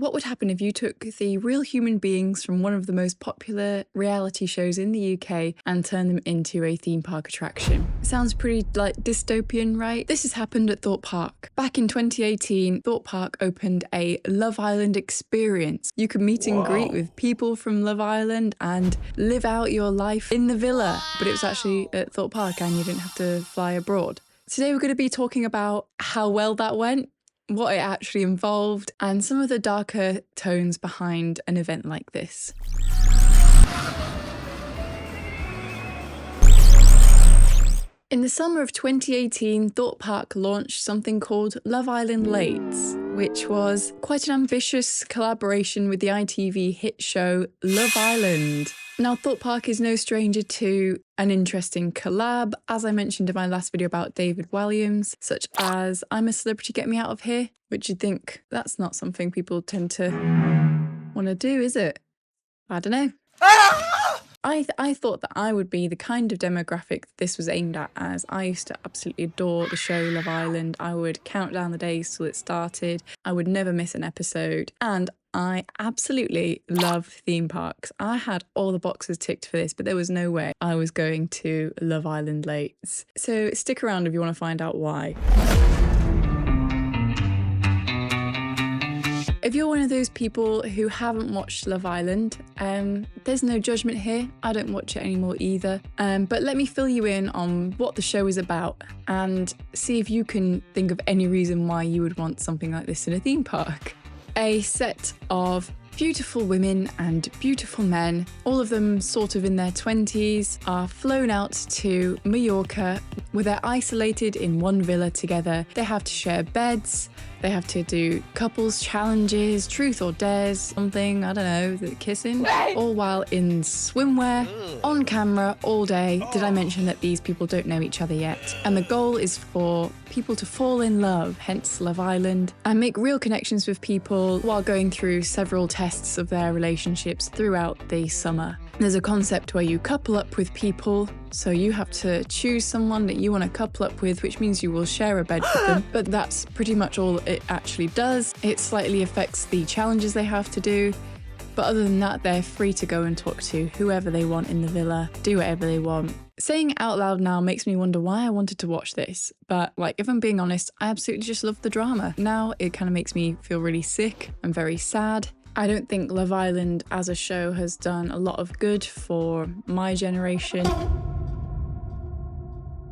What would happen if you took the real human beings from one of the most popular reality shows in the UK and turned them into a theme park attraction? Sounds pretty like dystopian, right? This has happened at Thorpe Park. Back in 2018, Thorpe Park opened a Love Island experience. You could meet and greet with people from Love Island and live out your life in the villa. But it was actually at Thorpe Park and you didn't have to fly abroad. Today we're going to be talking about how well that went, what it actually involved, and some of the darker tones behind an event like this. In the summer of 2018, Thorpe Park launched something called Love Island Lates, which was quite an ambitious collaboration with the ITV hit show Love Island. Now, Thorpe Park is no stranger to an interesting collab, as I mentioned in my last video about David Walliams, such as I'm a Celebrity, Get Me Out of Here, which you'd think that's not something people tend to want to do, is it? I don't know. I thought that I would be the kind of demographic that this was aimed at, as I used to absolutely adore the show Love Island. I would count down the days till it started. I would never miss an episode. And I absolutely love theme parks. I had all the boxes ticked for this, but there was no way I was going to Love Island Lates. So stick around if you want to find out why. If you're one of those people who haven't watched Love Island, there's no judgment here. I don't watch it anymore either. But let me fill you in on what the show is about and see if you can think of any reason why you would want something like this in a theme park. A set of beautiful women and beautiful men, all of them sort of in their 20s, are flown out to Mallorca where they're isolated in one villa together. They have to share beds, they have to do couples challenges, truth or dares, something, I don't know, kissing, all while in swimwear, on camera, all day. Did I mention that these people don't know each other yet? And the goal is for people to fall in love, hence Love Island, and make real connections with people while going through several tests of their relationships throughout the summer. There's a concept where you couple up with people, so you have to choose someone that you want to couple up with, which means you will share a bed with them, but that's pretty much all it actually does. It slightly affects the challenges they have to do, but other than that, they're free to go and talk to whoever they want in the villa, do whatever they want. Saying it out loud now makes me wonder why I wanted to watch this, but if I'm being honest, I absolutely just love the drama. Now it kind of makes me feel really sick and very sad. I don't think Love Island as a show has done a lot of good for my generation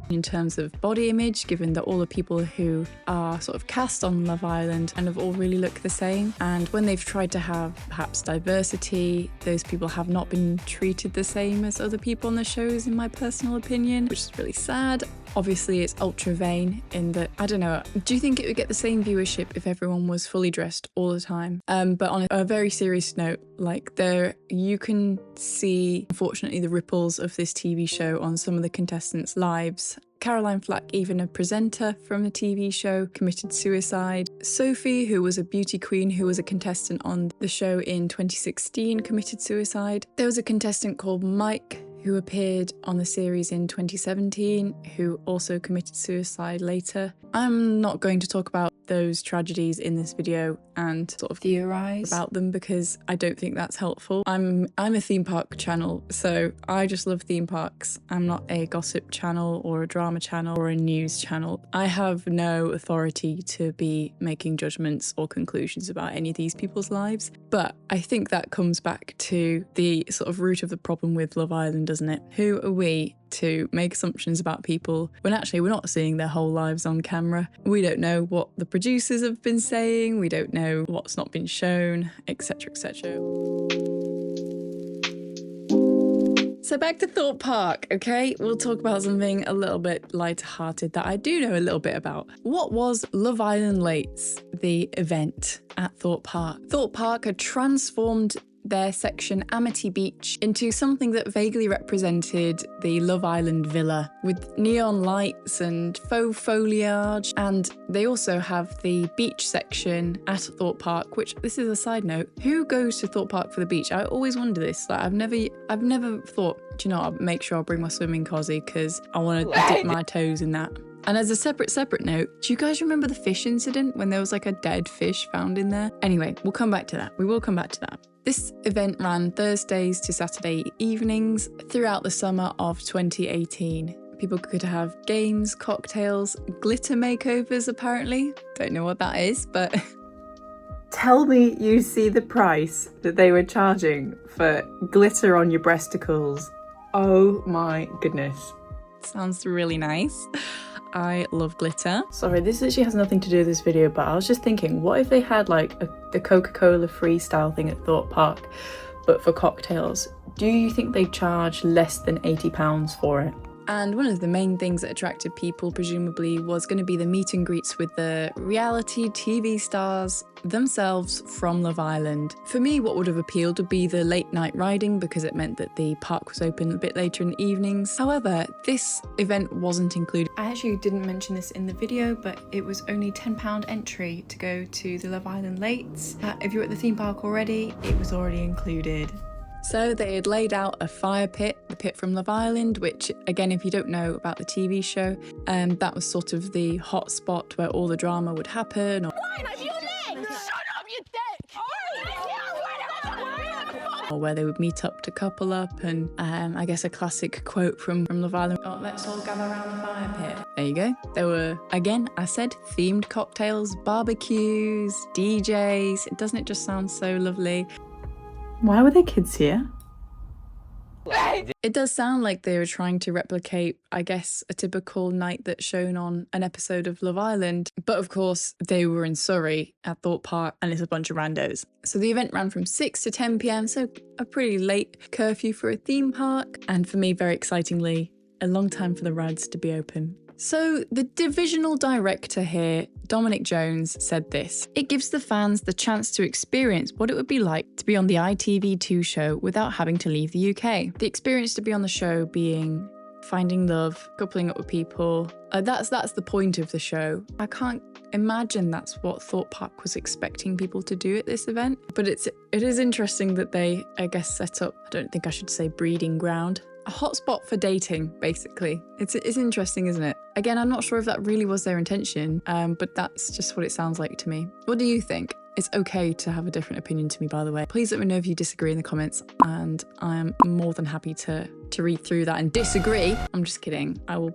in terms of body image, given that all the people who are sort of cast on Love Island kind of all really look the same. And when they've tried to have perhaps diversity, those people have not been treated the same as other people on the shows, in my personal opinion, which is really sad. Obviously, it's ultra vain in that, I don't know, do you think it would get the same viewership if everyone was fully dressed all the time? But on a very serious note, you can see, unfortunately, the ripples of this TV show on some of the contestants' lives. Caroline Flack, even a presenter from the TV show, committed suicide. Sophie, who was a beauty queen, who was a contestant on the show in 2016, committed suicide. There was a contestant called Mike, who appeared on the series in 2017, who also committed suicide later. I'm not going to talk about those tragedies in this video and sort of theorize about them because I don't think that's helpful. I'm a theme park channel, so I just love theme parks. I'm not a gossip channel or a drama channel or a news channel. I have no authority to be making judgments or conclusions about any of these people's lives, but I think that comes back to the sort of root of the problem with Love Island, doesn't it? Who are we to make assumptions about people when actually we're not seeing their whole lives on camera? We don't know what the producers have been saying, we don't know what's not been shown, etc, etc. So back to Thorpe Park, okay? We'll talk about something a little bit lighter-hearted that I do know a little bit about. What was Love Island Lates, the event at Thorpe Park? Thorpe Park had transformed their section Amity Beach into something that vaguely represented the Love Island villa with neon lights and faux foliage. And they also have the beach section at Thorpe Park, which, this is a side note, who goes to Thorpe Park for the beach? I always wonder this. I've never thought, do you know what, I'll make sure I'll bring my swimming cozy because I want to dip my toes in that. And as a separate note, do you guys remember the fish incident when there was like a dead fish found in there? Anyway, we'll come back to that. We will come back to that. This event ran Thursdays to Saturday evenings throughout the summer of 2018. People could have games, cocktails, glitter makeovers apparently. Don't know what that is, but... Tell me you see the price that they were charging for glitter on your breasticles. Oh my goodness. Sounds really nice. I love glitter. Sorry, this actually has nothing to do with this video, but I was just thinking, what if they had like the Coca-Cola freestyle thing at Thorpe Park, but for cocktails? Do you think they'd charge less than £80 for it? And one of the main things that attracted people, presumably, was going to be the meet and greets with the reality TV stars themselves from Love Island. For me, what would have appealed would be the late night riding because it meant that the park was open a bit later in the evenings. However, this event wasn't included. I actually didn't mention this in the video, but it was only £10 entry to go to the Love Island Lates. If you're at the theme park already, it was already included. So they had laid out a fire pit, the pit from Love Island, which, again, if you don't know about the TV show, that was sort of the hot spot where all the drama would happen. Or where they would meet up to couple up, and I guess a classic quote from Love Island, "Oh, let's all gather around the fire pit." There you go. There were, again, I said, themed cocktails, barbecues, DJs. Doesn't it just sound so lovely? Why were there kids here? It does sound like they were trying to replicate, I guess, a typical night that's shown on an episode of Love Island. But of course, they were in Surrey at Thorpe Park and it's a bunch of randos. So the event ran from 6 to 10 p.m, so a pretty late curfew for a theme park. And for me, very excitingly, a long time for the rides to be open. So the divisional director here, Dominic Jones, said this: "It gives the fans the chance to experience what it would be like to be on the ITV2 show without having to leave the UK. The experience to be on the show being finding love, coupling up with people. That's the point of the show. I can't imagine that's what Thorpe Park was expecting people to do at this event. But it is interesting that they, I guess, set up, I don't think I should say breeding ground, a hotspot for dating, basically. It's interesting, isn't it? Again, I'm not sure if that really was their intention, but that's just what it sounds like to me. What do you think? It's okay to have a different opinion to me, by the way. Please let me know if you disagree in the comments, and I am more than happy to read through that and disagree. I'm just kidding. I will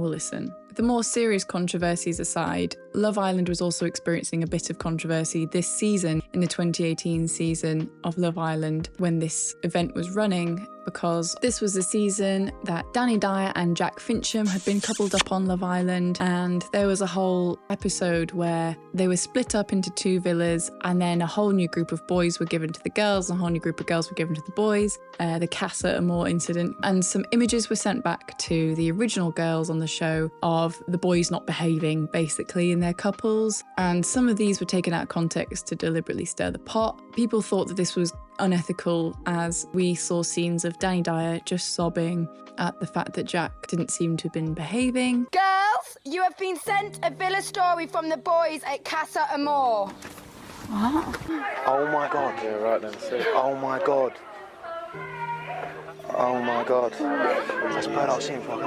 listen. The more serious controversies aside, Love Island was also experiencing a bit of controversy this season, in the 2018 season of Love Island, when this event was running, because this was the season that Danny Dyer and Jack Fincham had been coupled up on Love Island, and there was a whole episode where they were split up into two villas, and then a whole new group of boys were given to the girls and a whole new group of girls were given to the boys, the Casa Amor incident, and some images were sent back to the original girls on the show of the boys not behaving, basically, in their couples, and some of these were taken out of context to deliberately stir the pot. People thought that this was unethical, as we saw scenes of Danny Dyer just sobbing at the fact that Jack didn't seem to have been behaving. Girls, you have been sent a villa story from the boys at Casa Amor. What? Oh my god. Yeah, right then. See. Oh my god. Oh my god. That's bad out scene for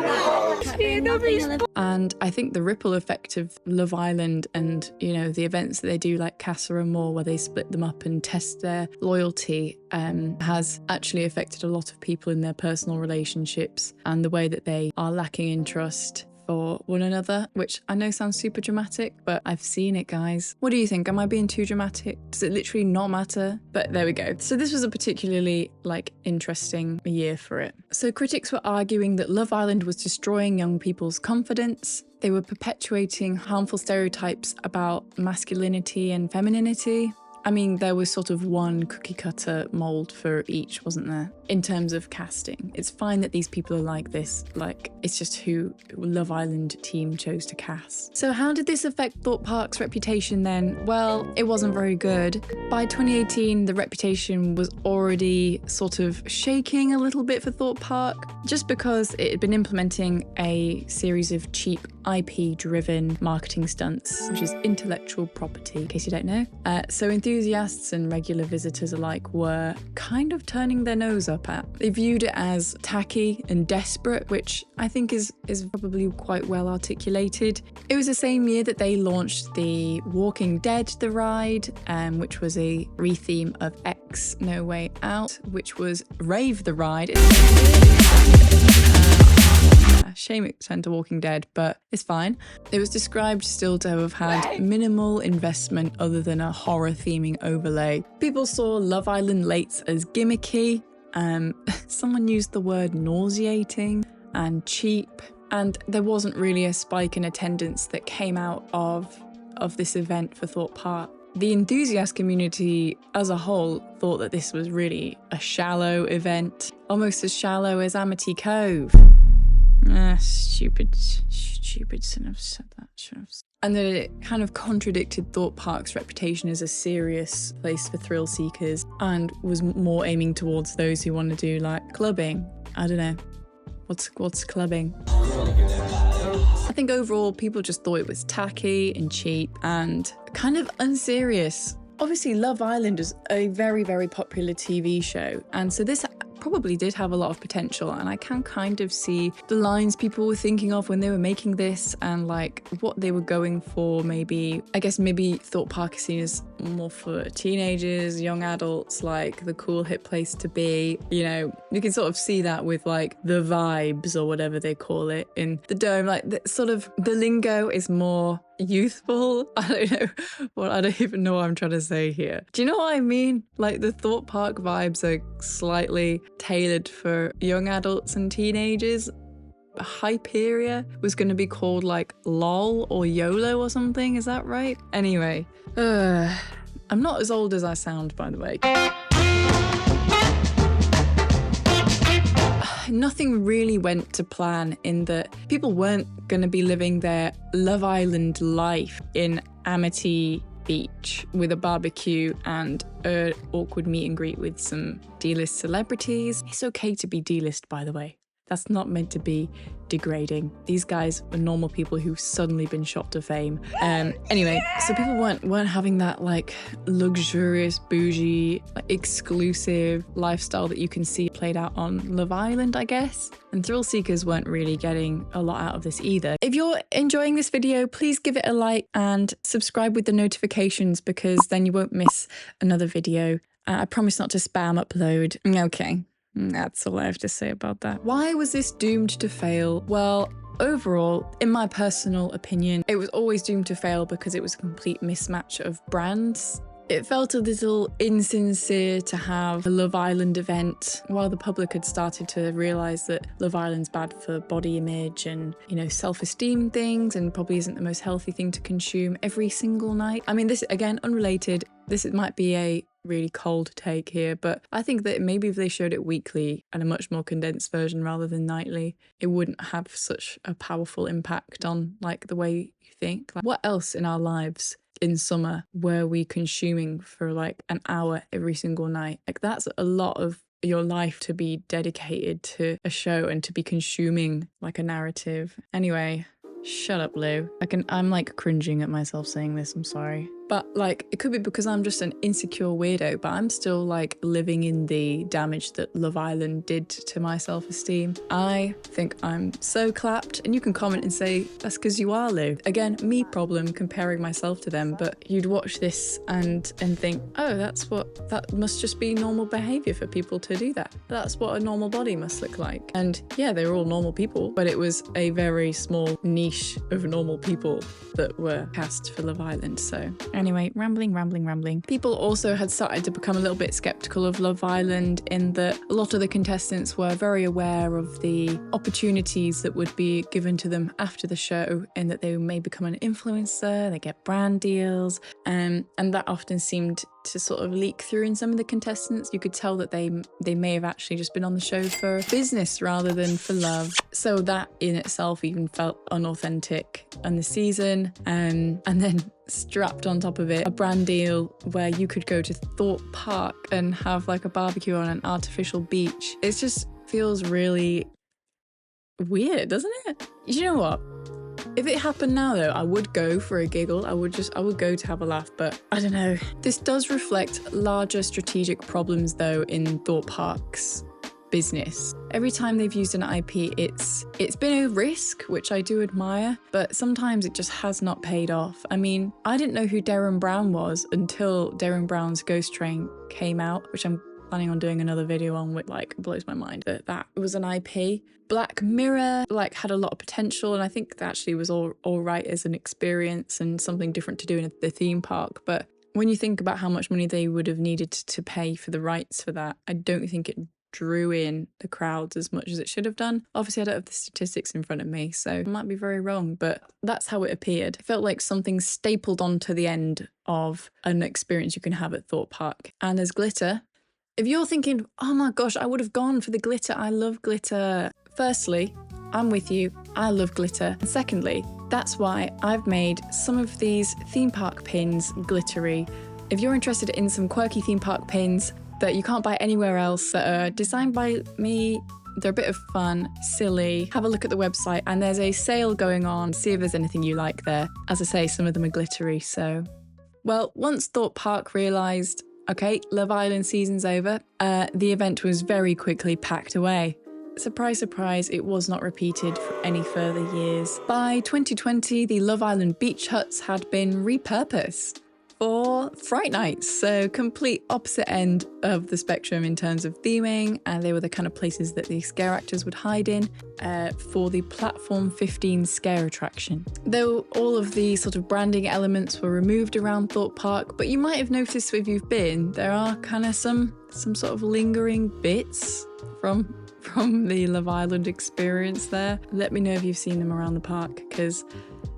And I think the ripple effect of Love Island and, you know, the events that they do like Casa Amor, where they split them up and test their loyalty, has actually affected a lot of people in their personal relationships and the way that they are lacking in trust for one another, which I know sounds super dramatic, but I've seen it, guys. What do you think? Am I being too dramatic? Does it literally not matter? But there we go. So this was a particularly interesting year for it. So critics were arguing that Love Island was destroying young people's confidence. They were perpetuating harmful stereotypes about masculinity and femininity. I mean, there was sort of one cookie cutter mold for each, wasn't there? In terms of casting. It's fine that these people are like this, it's just who Love Island team chose to cast. So how did this affect Thorpe Park's reputation then? Well, it wasn't very good. By 2018, the reputation was already sort of shaking a little bit for Thorpe Park, just because it had been implementing a series of cheap IP-driven marketing stunts, which is intellectual property, in case you don't know. So enthusiasts and regular visitors alike were kind of turning their nose up at. They viewed it as tacky and desperate, which I think is probably quite well articulated. It was the same year that they launched the Walking Dead the ride, which was a retheme of X No Way Out, which was Rave the ride. Shame it turned to Walking Dead, but it's fine. It was described still to have had minimal investment other than a horror theming overlay. People saw Love Island Lates as gimmicky. Someone used the word nauseating and cheap, and there wasn't really a spike in attendance that came out of this event for Thorpe Park. The enthusiast community as a whole thought that this was really a shallow event, almost as shallow as Amity Cove. Stupid shouldn't have said that. And that it kind of contradicted Thorpe Park's reputation as a serious place for thrill seekers and was more aiming towards those who want to do like clubbing. I don't know. What's clubbing? I think overall people just thought it was tacky and cheap and kind of unserious. Obviously, Love Island is a very, very popular TV show, and so this probably did have a lot of potential, and I can kind of see the lines people were thinking of when they were making this and like what they were going for. Maybe Thorpe Park is seen as more for teenagers, young adults, like the cool hip place to be. You know, you can sort of see that with like the vibes or whatever they call it in the Dome. Like the lingo is more youthful. I don't even know what I'm trying to say here. Do you know what I mean? Like the Thorpe Park vibes are slightly tailored for young adults and teenagers. Hyperia was going to be called like LOL or YOLO or something, is that right? Anyway, I'm not as old as I sound, by the way. Nothing really went to plan in that people weren't going to be living their Love Island life in Amity Beach with a barbecue and an awkward meet and greet with some D-list celebrities. It's okay to be D-list, by the way. That's not meant to be degrading. These guys were normal people who've suddenly been shot to fame. Anyway, so people weren't having that like luxurious, bougie, like, exclusive lifestyle that you can see played out on Love Island, I guess. And thrill seekers weren't really getting a lot out of this either. If you're enjoying this video, please give it a like and subscribe with the notifications, because then you won't miss another video. I promise not to spam upload. Okay. That's all I have to say about that. Why was this doomed to fail? Well, overall, in my personal opinion, it was always doomed to fail because it was a complete mismatch of brands. It felt a little insincere to have a Love Island event while the public had started to realise that Love Island's bad for body image and, you know, self-esteem things, and probably isn't the most healthy thing to consume every single night. I mean, this, again, unrelated, this might be a really cold take here, but I think that maybe if they showed it weekly and a much more condensed version rather than nightly, it wouldn't have such a powerful impact on like the way you think. Like, what else in our lives in summer were we consuming for like an hour every single night? Like, that's a lot of your life to be dedicated to a show and to be consuming like a narrative. Anyway, shut up, Lou. I'm like cringing at myself saying this, I'm sorry. But like, it could be because I'm just an insecure weirdo, but I'm still like living in the damage that Love Island did to my self-esteem. I think I'm so clapped, and you can comment and say, that's because you are, Lou. Again, me problem comparing myself to them, but you'd watch this and think, oh, that must just be normal behavior for people to do that. That's what a normal body must look like. And yeah, they were all normal people, but it was a very small niche of normal people that were cast for Love Island. So anyway, rambling. People also had started to become a little bit skeptical of Love Island in that a lot of the contestants were very aware of the opportunities that would be given to them after the show, in that they may become an influencer, they get brand deals, and that often seemed to sort of leak through in some of the contestants. You could tell that they may have actually just been on the show for business rather than for love. So that in itself even felt unauthentic on the season. And then strapped on top of it, a brand deal where you could go to Thorpe Park and have like a barbecue on an artificial beach. It just feels really weird, doesn't it? You know what? If it happened now though, I would go for a giggle. I would go to have a laugh, but I don't know. This does reflect larger strategic problems though in Thorpe Park's business. Every time they've used an IP, it's been a risk, which I do admire, but sometimes it just has not paid off. I mean, I didn't know who Derren Brown was until Derren Brown's Ghost Train came out, which I'm planning on doing another video on, which like blows my mind that was an IP. Black Mirror like had a lot of potential, and I think that actually was all right as an experience and something different to do in the theme park. But when you think about how much money they would have needed to pay for the rights for that, I don't think it drew in the crowds as much as it should have done. Obviously, I don't have the statistics in front of me, so I might be very wrong, but that's how it appeared. It felt like something stapled onto the end of an experience you can have at Thorpe Park. And there's glitter. If you're thinking, oh my gosh, I would have gone for the glitter, I love glitter. Firstly, I'm with you, I love glitter. And secondly, that's why I've made some of these theme park pins glittery. If you're interested in some quirky theme park pins that you can't buy anywhere else, that are designed by me, they're a bit of fun, silly, have a look at the website and there's a sale going on. See if there's anything you like there. As I say, some of them are glittery, so. Well, once Thorpe Park realised, okay, Love Island season's over, the event was very quickly packed away. Surprise, surprise, it was not repeated for any further years. By 2020, the Love Island beach huts had been repurposed for Fright Nights, so complete opposite end of the spectrum in terms of theming, and they were the kind of places that the scare actors would hide in for the Platform 15 scare attraction. Though all of the sort of branding elements were removed around Thorpe Park, but you might have noticed if you've been, there are kind of some sort of lingering bits from the Love Island experience there. Let me know if you've seen them around the park, because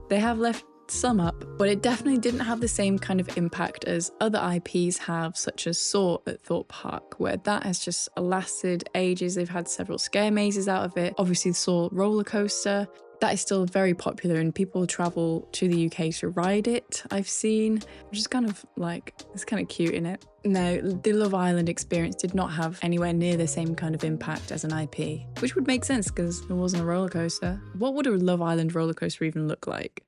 they have left some up, but it definitely didn't have the same kind of impact as other IPs have, such as Saw at Thorpe Park, where that has just lasted ages. They've had several scare mazes out of it. Obviously, the Saw roller coaster, that is still very popular and people travel to the UK to ride it, I've seen, which is kind of like, it's kind of cute in it. No, the Love Island experience did not have anywhere near the same kind of impact as an IP, which would make sense because it wasn't a roller coaster. What would a Love Island roller coaster even look like?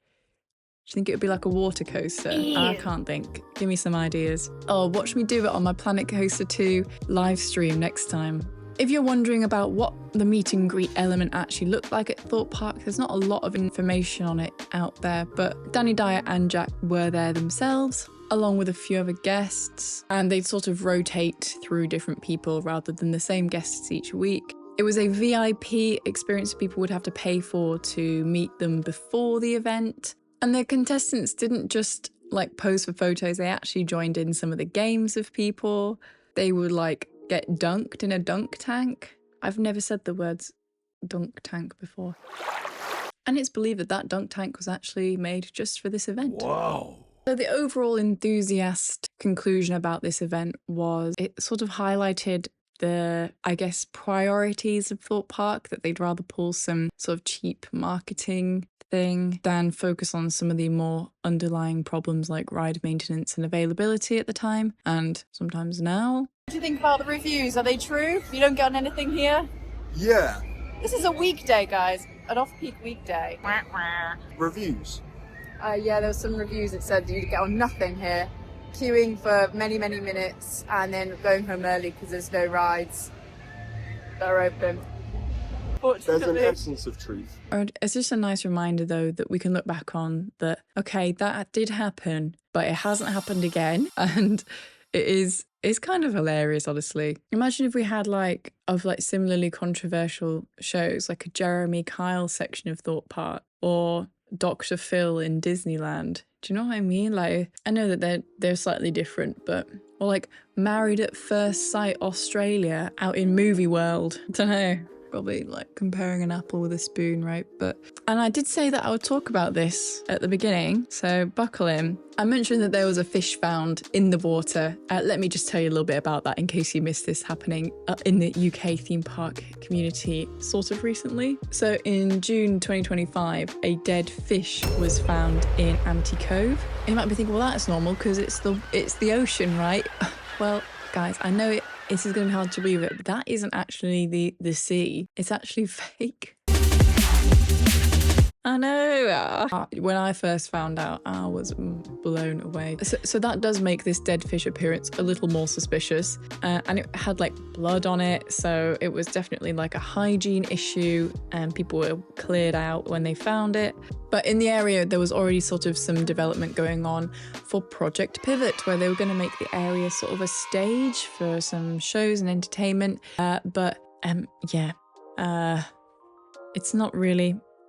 Do you think it would be like a water coaster? I can't think. Give me some ideas. Oh, watch me do it on my Planet Coaster 2 live stream next time. If you're wondering about what the meet and greet element actually looked like at Thorpe Park, there's not a lot of information on it out there, but Danny Dyer and Jack were there themselves, along with a few other guests, and they'd sort of rotate through different people rather than the same guests each week. It was a VIP experience people would have to pay for to meet them before the event. And the contestants didn't just like pose for photos, they actually joined in some of the games of people. They would like get dunked in a dunk tank. I've never said the words dunk tank before. And it's believed that that dunk tank was actually made just for this event. Whoa. So the overall enthusiast conclusion about this event was it sort of highlighted the, I guess, priorities of Thorpe Park, that they'd rather pull some sort of cheap marketing thing than focus on some of the more underlying problems like ride maintenance and availability at the time, and sometimes now. What do you think about the reviews? Are they true? You don't get on anything here? Yeah. This is a weekday, guys. An off-peak weekday. Reviews. Yeah, there were some reviews that said you'd get on nothing here. Queuing for many, many minutes and then going home early because there's no rides that are open. There's an essence of truth. It's just a nice reminder, though, that we can look back on that, okay, that did happen, but it hasn't happened again. And it's kind of hilarious, honestly. Imagine if we had like similarly controversial shows, like a Jeremy Kyle section of Thorpe Park or Dr. Phil in Disneyland. Do you know what I mean? Like, I know that they're slightly different, but, or like Married at First Sight Australia out in Movie World. I don't know. Probably like comparing an apple with a spoon, right? And I did say that I would talk about this at the beginning, so buckle in. I mentioned that there was a fish found in the water. Let me just tell you a little bit about that in case you missed this happening in the UK theme park community sort of recently. So in June 2025, a dead fish was found in Amity Cove. And you might be thinking, well, that's normal because it's the ocean, right? Well, guys, I know this is going to be hard to believe it, but that isn't actually the sea. It's actually fake. I know. When I first found out, I was blown away. So that does make this dead fish appearance a little more suspicious. And it had like blood on it, so it was definitely like a hygiene issue, and people were cleared out when they found it. But in the area, there was already sort of some development going on for Project Pivot, where they were going to make the area sort of a stage for some shows and entertainment.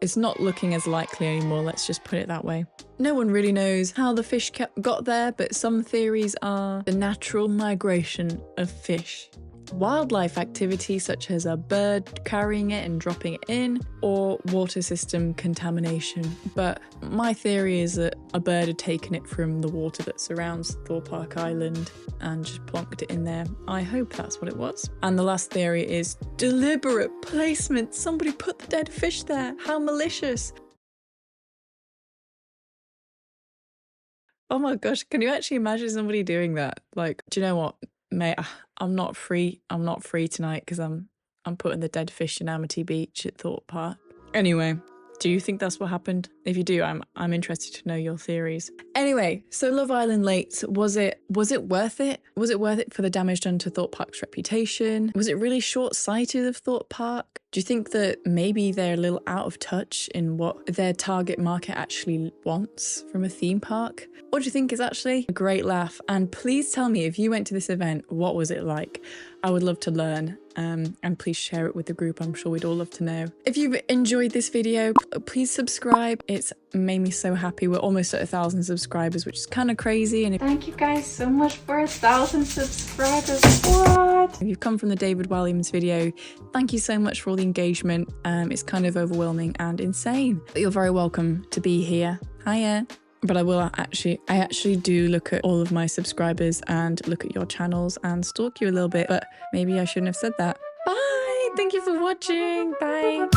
It's not looking as likely anymore, let's just put it that way. No one really knows how the fish got there, but some theories are the natural migration of fish, wildlife activity such as a bird carrying it and dropping it in, or water system contamination. But my theory is that a bird had taken it from the water that surrounds Thorpe Park Island and just plonked it in there. I hope that's what it was. And the last theory is deliberate placement. Somebody put the dead fish there. How malicious. Oh my gosh, can you actually imagine somebody doing that? Like, do you know what, mate? I'm not free tonight because I'm putting the dead fish in Amity Beach at Thorpe Park. Anyway, do you think that's what happened? If you do, I'm interested to know your theories. Anyway, so Love Island late, was it worth it? Was it worth it for the damage done to Thorpe Park's reputation? Was it really short-sighted of Thorpe Park? Do you think that maybe they're a little out of touch in what their target market actually wants from a theme park? Or do you think it's actually a great laugh? And please tell me, if you went to this event, what was it like? I would love to learn, and please share it with the group. I'm sure we'd all love to know. If you've enjoyed this video, please subscribe. It's made me so happy. We're almost at 1,000 subscribers, which is kind of crazy. And thank you guys so much for 1,000 subscribers. What? If you've come from the David Williams video, thank you so much for all the engagement. It's kind of overwhelming and insane. But you're very welcome to be here. Hiya. But I actually do look at all of my subscribers and look at your channels and stalk you a little bit, but maybe I shouldn't have said that. Bye! Thank you for watching. Bye!